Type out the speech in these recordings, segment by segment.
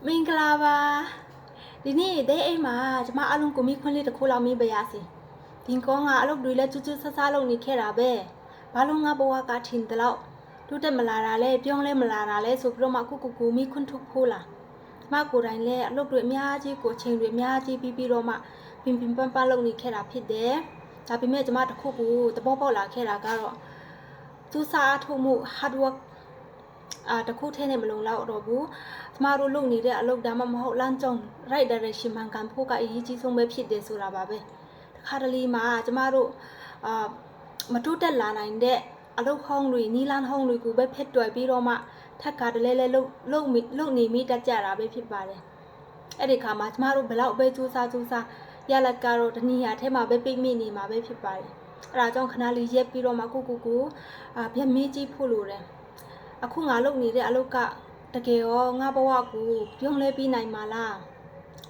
မင်္ဂလာပါဒီနေ့တဲ့အိမ်မှာကျမအလုံးကိုမိခွန်းလေးတစ်ခုလောက်မိပါရစေဒီကောင်းကအလုပ်တွေလည်းကျွတ်ကျွတ်ဆဆလုပ်နေခဲ့တာပဲဘာလို့ငါဘဝကထင်တယ်လို့တို့တက်မလာတာလဲပြောင်းလဲမလာတာလဲဆိုပြီးတော့မှကိုမိခွန်းထုတ်ဖို့လားကျမကိုယ်တိုင်လည်းအလုပ်တွေအများကြီးကိုချိန်တွေအများကြီးပြီးတော့မှပင်ပန်းလုပ်နေခဲ့တာဖြစ်တယ်ဒါပေမဲ့ကျမတစ်ခုကိုသဘောပေါက်လာခဲ့တာကတော့စူးစမ်းအထောက်မှု hard work တခုထဲနဲ့မလုံလောက်တော့ဘူးကျမတို့လုပ်နေတဲ့အလုပ်ဒါမှမဟုတ်လမ်းကြောင်း right direction မှန်ကန်ဖို့ကအရေးကြီးဆုံးပဲဖြစ်တယ်ဆိုတာပါပဲတခါတလေမှာကျမတို့မတိုးတက်လာနိုင်တဲ့အလုပ်ဟောင်းတွေနီးလန်းဟောင်းတွေကိုပဲဖက်တွယ်ပြီးတော့မှထပ်ကားတလဲလဲလုပ်နေမိတတ်ကြတာပဲဖြစ်ပါတယ်အဲ့ဒီခါမှာကျမတို့ဘလောက်ပဲစူးစမ်းရလက်ကတော့တနည်းအားထဲမှာပဲပိတ်မိနေမှာပဲဖြစ်ပါတယ်အဲ့ဒါကြောင့်ခဏလေးရက်ပြီးတော့မှကိုပြန်မေးကြည့်ဖို့လိုတယ်အခုငါလုပ်နေတဲ့အလုပ်ကတကယ်ရောငါဘဝကိုပြုံးလဲပြီးနိုင်မှာလား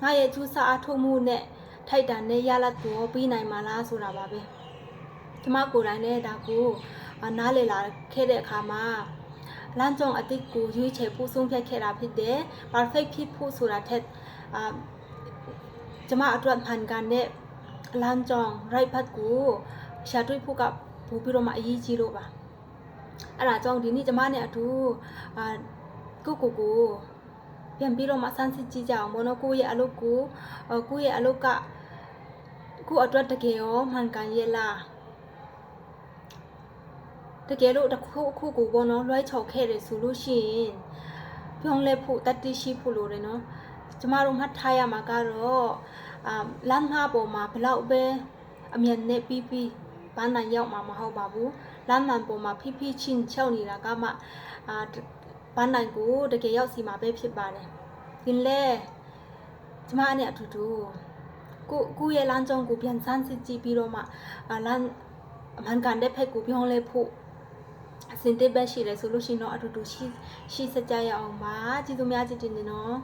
ငါရဲ့ကျူးစာအထုံးမှုနဲ့ထိုက်တန်တဲ့ရလတ်ကိုပြီးနိုင်မှာလားဆိုတာပါပဲကျမကိုယ်တိုင်လည်းဒါကိုနားလည်လာခဲ့တဲ့အခါမှာလမ်းကြောင်းအသစ်ကိုရွေးချယ်ဖို့ဆုံးဖြတ်ခဲ့တာဖြစ်တယ် perfect ဖြစ်ဖို့ဆိုတာထက်ကျမအတွက်မှန်ကန်တဲ့လမ်းကြောင်း right path ကိုရှာတွေ့ဖို့ကပို့ပြီးတော့မှအရေးကြီးလို့ပါအဲ့ဒါကြောင့်ဒီနေ့ကျမနဲ့အတူကိုပြန်ပြီးတော့မှစမ်းစစ်ကြည့်ကြအောင်ဘောနော်ကိုရဲ့အလုပ်ကကိုအတွက်တကယ်ရောမှန်ကန်ရဲ့လားတကယ်လို့တစ်ခုကိုဘောနော်လွှဲချော်ခဲ့တယ်ဆိုလို့ရှိရင်ပြောင်းလဲဖို့တတိရှိဖို့လိုတယ်နော်ကျမတို့မှတ်ထားရမှာကတော့လမ်းမပေါ်မှာဘလောက်ပဲအမြင်နဲ့ပြီးပန်းနိုင်ရောက်မှာမဟုတ်ပါဘူးလမ်းမှန်ပေါ်မှာဖိချင်းချောက်နေတာကမှပန်းနိုင်ကိုတကယ်ရောက်စီမှာပဲဖြစ်ပါတယ်ဒီလေကျမနဲ့အတူတူကိုရဲ့လမ်းကြောင်းကိုပြန်စမ်းစစ်ကြည့်ပြီးတော့မှလမ်းအမှန်ကန်တဲ့ဖက်ကိုပြောင်းလဲဖို့အစင်တစ်ပဲရှိတယ်ဆိုလို့ရှိရင်တော့အတူတူရှိစကြရအောင်ပါကျေးဇူးများကြီးတင်နေနော်